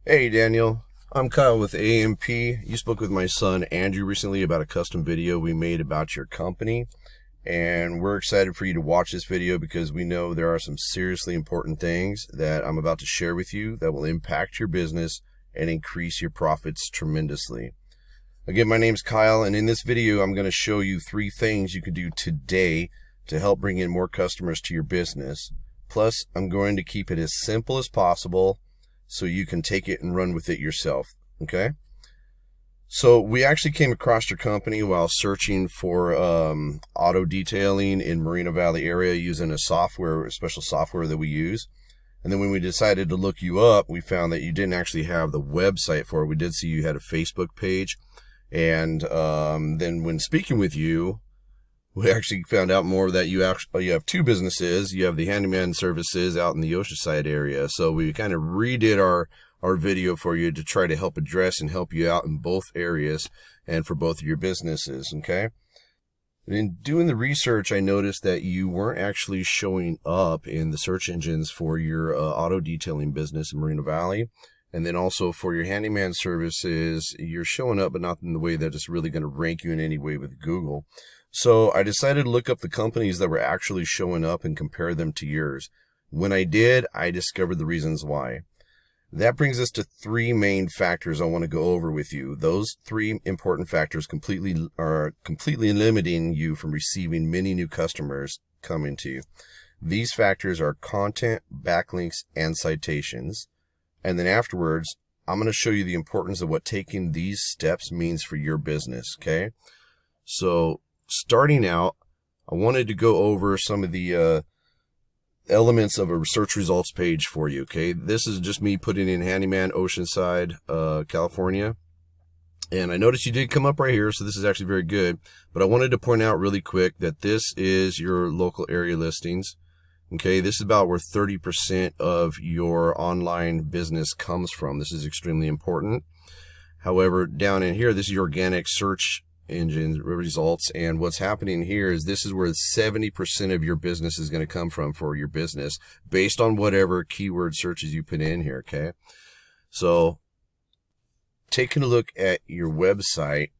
Hey Daniel, I'm Kyle with AMP. You spoke with my son Andrew recently about a custom video we made about your company, and we're excited for you to watch this video because we know there are some seriously important things that I'm about to share with you that will impact your business and increase your profits tremendously. Again, my name's Kyle, and in this video I'm going to show you 3 things you can do today to help bring in more customers to your business. Plus, I'm going to keep it as simple as possible so you can take it and run with it yourself, okay? So we actually came across your company while searching for auto detailing in Moreno Valley area using a special software that we use. And then when we decided to look you up, we found that you didn't actually have the website for it. We did see you had a Facebook page. And then when speaking with you, we actually found out more that you have 2 businesses. You have the Handyman Services out in the Oceanside area. So we kind of redid our video for you to try to help address and help you out in both areas and for both of your businesses, okay? And in doing the research, I noticed that you weren't actually showing up in the search engines for your auto detailing business in Moreno Valley. And then also for your handyman services, you're showing up, but not in the way that it's really going to rank you in any way with Google. So I decided to look up the companies that were actually showing up and compare them to yours. When I did, I discovered the reasons why. That brings us to 3 main factors I want to go over with you. Those 3 important factors are completely limiting you from receiving many new customers coming to you. These factors are content, backlinks, and citations. And then afterwards, I'm going to show you the importance of what taking these steps means for your business, okay? So starting out, I wanted to go over some of the elements of a search results page for you, okay? This is just me putting in Handyman Oceanside, California. And I noticed you did come up right here, so this is actually very good. But I wanted to point out really quick that this is your local area listings. Okay, this is about where 30% of your online business comes from. This is extremely important. However, down in here, this is your organic search engine results. And what's happening here is this is where 70% of your business is going to come from for your business based on whatever keyword searches you put in here, okay? So taking a look at your website,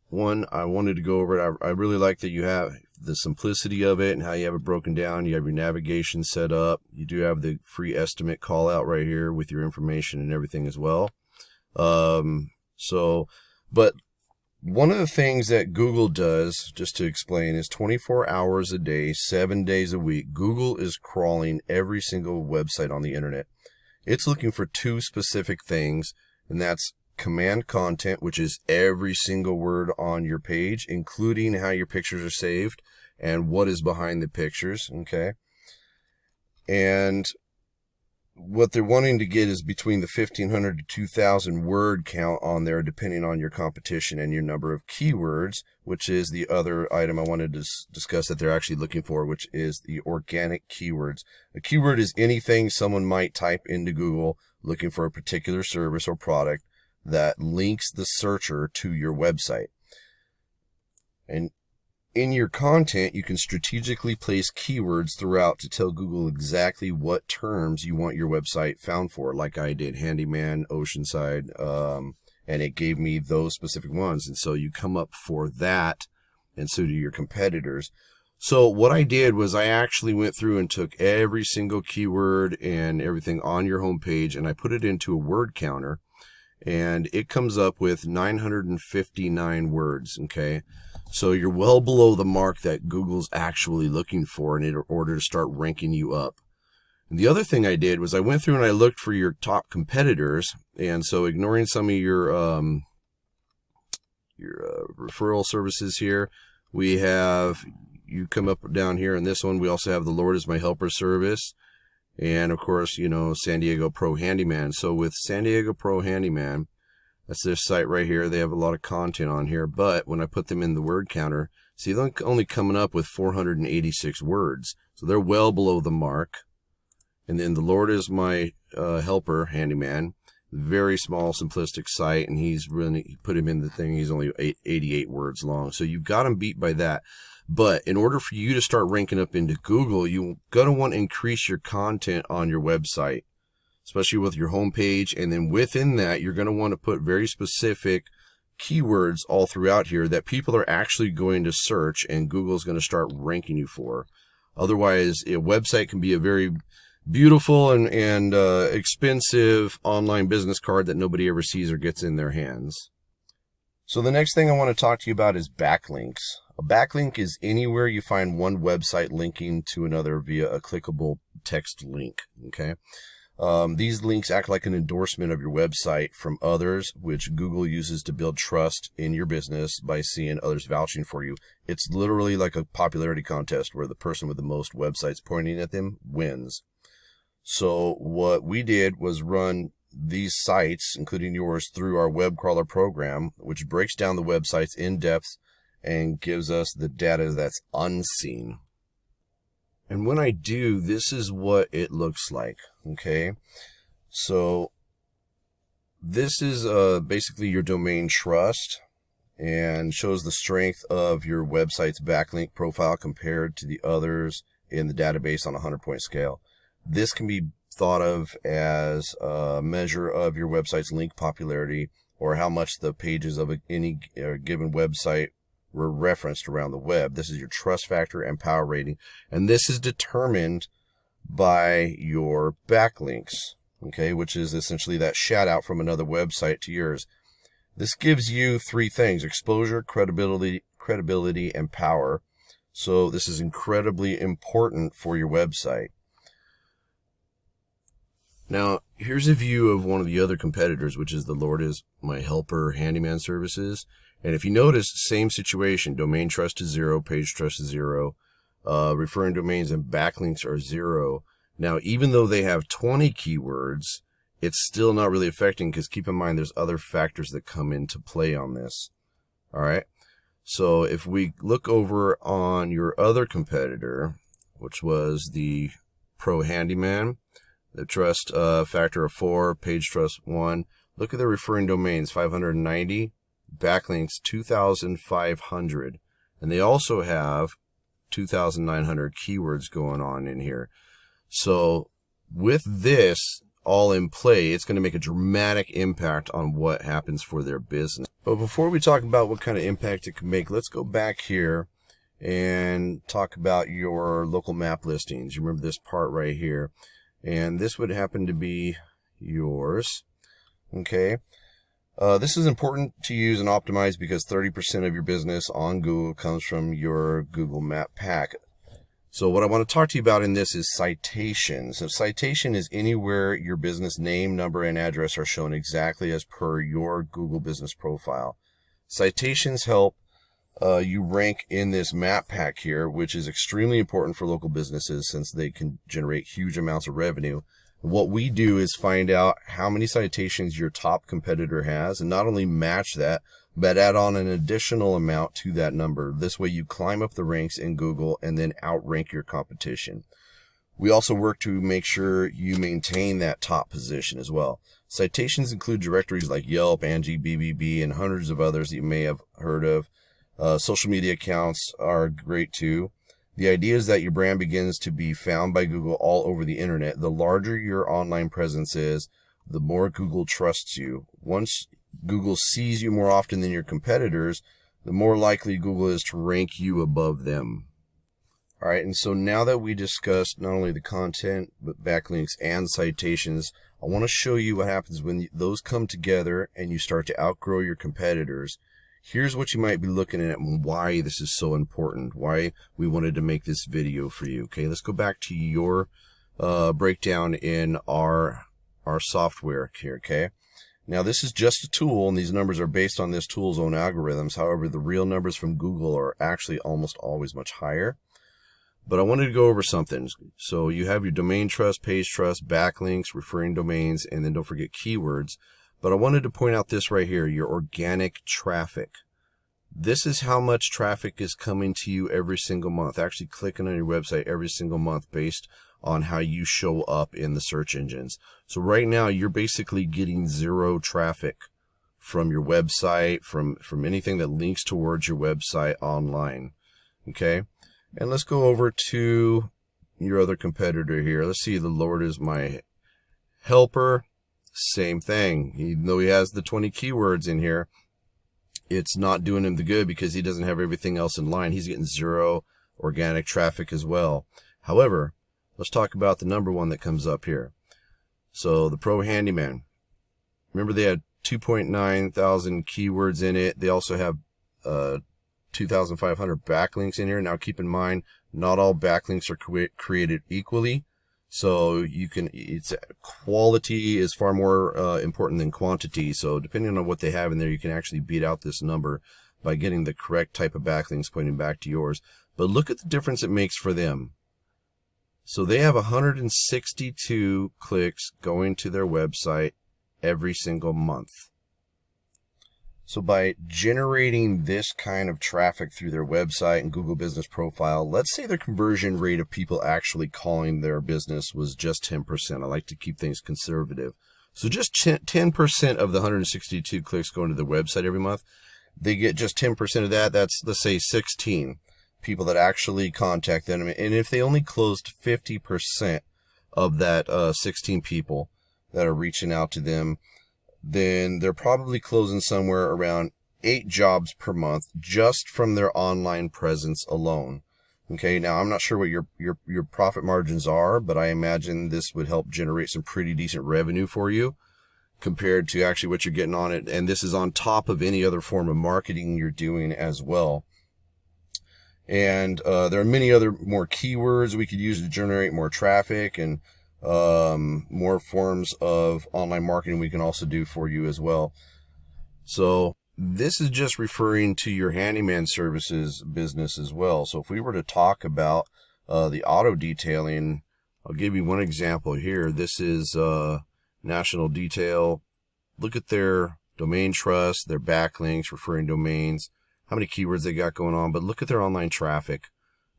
one, I wanted to go over it. I really like that you have the simplicity of it and how you have it broken down. You have your navigation set up. You do have the free estimate call out right here with your information and everything as well. But one of the things that Google does, just to explain, is 24 hours a day, 7 days a week. Google is crawling every single website on the internet. It's looking for 2 specific things, and that's command content, which is every single word on your page, including how your pictures are saved and what is behind the pictures, okay? And what they're wanting to get is between the 1,500 to 2,000 word count on there, depending on your competition and your number of keywords, which is the other item I wanted to discuss that they're actually looking for, which is the organic keywords. A keyword is anything someone might type into Google looking for a particular service or product that links the searcher to your website. And in your content, you can strategically place keywords throughout to tell Google exactly what terms you want your website found for, like I did, Handyman, Oceanside, and it gave me those specific ones. And so you come up for that, and so do your competitors. So what I did was I actually went through and took every single keyword and everything on your homepage, and I put it into a word counter. And it comes up with 959 words, okay? So you're well below the mark that Google's actually looking for in order to start ranking you up. And the other thing I did was I went through and I looked for your top competitors. And so ignoring some of your referral services here, we have, you come up down here in this one, we also have the Lord is My Helper service. And of course, you know, San Diego Pro Handyman. So with San Diego Pro Handyman, that's their site right here. They have a lot of content on here. But when I put them in the word counter, see, they're only coming up with 486 words. So they're well below the mark. And then the Lord is My Helper Handyman. Very small, simplistic site. And he put him in the thing. He's only 88 words long. So you've got him beat by that. But in order for you to start ranking up into Google, you're going to want to increase your content on your website. especially with your home page. And then within that, you're going to want to put very specific keywords all throughout here that people are actually going to search and Google's going to start ranking you for. Otherwise, a website can be a very beautiful and expensive online business card that nobody ever sees or gets in their hands. So the next thing I want to talk to you about is backlinks. A backlink is anywhere you find one website linking to another via a clickable text link. Okay. These links act like an endorsement of your website from others, which Google uses to build trust in your business by seeing others vouching for you. It's literally like a popularity contest where the person with the most websites pointing at them wins. So what we did was run these sites, including yours, through our web crawler program, which breaks down the websites in depth and gives us the data that's unseen. And when I do, this is what it looks like. Okay, so this is basically your domain trust and shows the strength of your website's backlink profile compared to the others in the database on a 100-point scale. This can be thought of as a measure of your website's link popularity, or how much the pages of any given website were referenced around the web. This is your trust factor and power rating, and this is determined by your backlinks, okay, which is essentially that shout out from another website to yours. This gives you three things: exposure, credibility, and power. So this is incredibly important for your website. Now, here's a view of one of the other competitors, which is the Lord is My Helper Handyman Services. And if you notice, same situation: domain trust is 0, page trust is 0, referring domains and backlinks are 0. Now, even though they have 20 keywords, it's still not really affecting, because keep in mind there's other factors that come into play on this. All right. So if we look over on your other competitor, which was the Pro Handyman, the trust factor of 4, page trust 1, look at the referring domains, 590, backlinks 2,500, and they also have 2,900 keywords going on in here. So with this all in play, it's going to make a dramatic impact on what happens for their business. But before we talk about what kind of impact it can make, let's go back here and talk about your local map listings. You remember this part right here, and this would happen to be yours. Okay. This is important to use and optimize because 30% of your business on Google comes from your Google Map pack. So what I want to talk to you about in this is citations. So citation is anywhere your business name, number, and address are shown exactly as per your Google business profile. Citations help you rank in this map pack here, which is extremely important for local businesses since they can generate huge amounts of revenue. What we do is find out how many citations your top competitor has, and not only match that, but add on an additional amount to that number. This way you climb up the ranks in Google and then outrank your competition. We also work to make sure you maintain that top position as well. Citations include directories like Yelp, Angie, BBB, and hundreds of others that you may have heard of. Social media accounts are great too. The idea is that your brand begins to be found by Google all over the internet. The larger your online presence is, the more Google trusts you. Once Google sees you more often than your competitors, the more likely Google is to rank you above them. All right, and so now that we discussed not only the content, but backlinks and citations, I want to show you what happens when those come together and you start to outgrow your competitors. Here's what you might be looking at and why this is so important, why we wanted to make this video for you. Okay, let's go back to your breakdown in our software here, okay? Now, this is just a tool, and these numbers are based on this tool's own algorithms. However, the real numbers from Google are actually almost always much higher. But I wanted to go over something. So you have your domain trust, page trust, backlinks, referring domains, and then don't forget keywords. But I wanted to point out this right here, your organic traffic. This is how much traffic is coming to you every single month, actually clicking on your website every single month based on how you show up in the search engines. So right now, you're basically getting 0 traffic from your website, from anything that links towards your website online. Okay? And let's go over to your other competitor here. Let's see, the Lord is My Helper, same thing. Even though he has the 20 keywords in here, it's not doing him the good because he doesn't have everything else in line. He's getting 0 organic traffic as well. However, let's talk about the number one that comes up here. So the Pro Handyman. Remember, they had 2.9 thousand keywords in it. They also have 2,500 backlinks in here. Now keep in mind, not all backlinks are created equally. So it's quality is far more important than quantity. So depending on what they have in there, you can actually beat out this number by getting the correct type of backlinks pointing back to yours. But look at the difference it makes for them. So they have 162 clicks going to their website every single month. So by generating this kind of traffic through their website and Google Business Profile, let's say their conversion rate of people actually calling their business was just 10%. I like to keep things conservative. So just 10% of the 162 clicks going to their website every month, they get just 10% of that. That's, let's say, 16 people that actually contact them. And if they only closed 50% of that 16 people that are reaching out to them, then they're probably closing somewhere around 8 jobs per month just from their online presence alone. Okay, now I'm not sure what your profit margins are, but I imagine this would help generate some pretty decent revenue for you compared to actually what you're getting on it. And this is on top of any other form of marketing you're doing as well. And there are many other more keywords we could use to generate more traffic, and more forms of online marketing we can also do for you as well. So this is just referring to your handyman services business as well. So if we were to talk about the auto detailing, I'll give you one example here. This is National Detail. Look at their domain trust, their backlinks, referring domains, how many keywords they got going on, but look at their online traffic.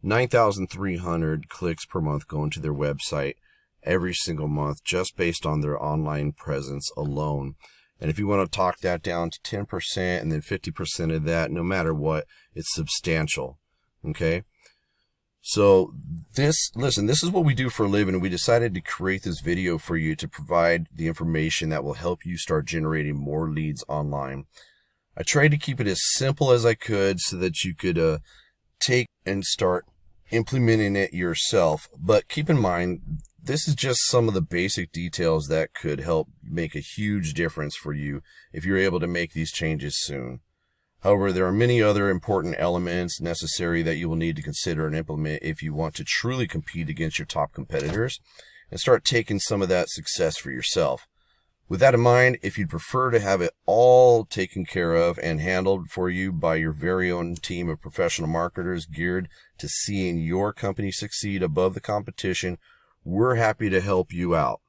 9,300 clicks per month going to their website every single month, just based on their online presence alone. And if you want to talk that down to 10% and then 50% of that, no matter what, it's substantial. Okay. So listen, this is what we do for a living, and we decided to create this video for you to provide the information that will help you start generating more leads online. I tried to keep it as simple as I could so that you could take and start implementing it yourself. But keep in mind, this is just some of the basic details that could help make a huge difference for you if you're able to make these changes soon. However, there are many other important elements necessary that you will need to consider and implement if you want to truly compete against your top competitors and start taking some of that success for yourself. With that in mind, if you'd prefer to have it all taken care of and handled for you by your very own team of professional marketers geared to seeing your company succeed above the competition, we're happy to help you out.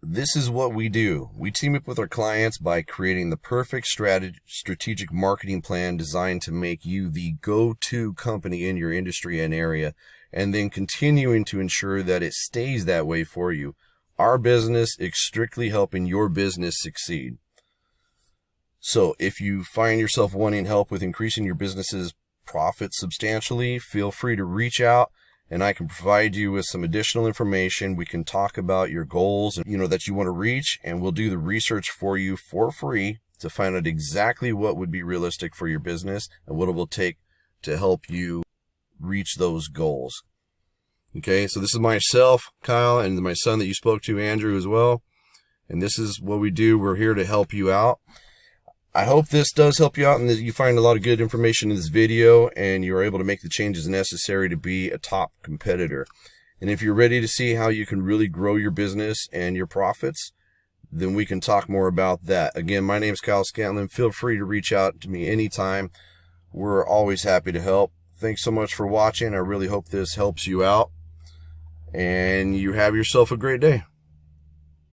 This is what we do. We team up with our clients by creating the perfect strategic marketing plan designed to make you the go-to company in your industry and area, and then continuing to ensure that it stays that way for you. Our business is strictly helping your business succeed. So if you find yourself wanting help with increasing your business's profit substantially, feel free to reach out, and I can provide you with some additional information. We can talk about your goals and that you want to reach, and we'll do the research for you for free to find out exactly what would be realistic for your business and what it will take to help you reach those goals. Okay, so this is myself, Kyle, and my son that you spoke to, Andrew, as well. And this is what we do. We're here to help you out. I hope this does help you out and that you find a lot of good information in this video and you're able to make the changes necessary to be a top competitor. And if you're ready to see how you can really grow your business and your profits, then we can talk more about that. Again, my name is Kyle Scantlin. Feel free to reach out to me anytime. We're always happy to help. Thanks so much for watching. I really hope this helps you out. And you have yourself a great day.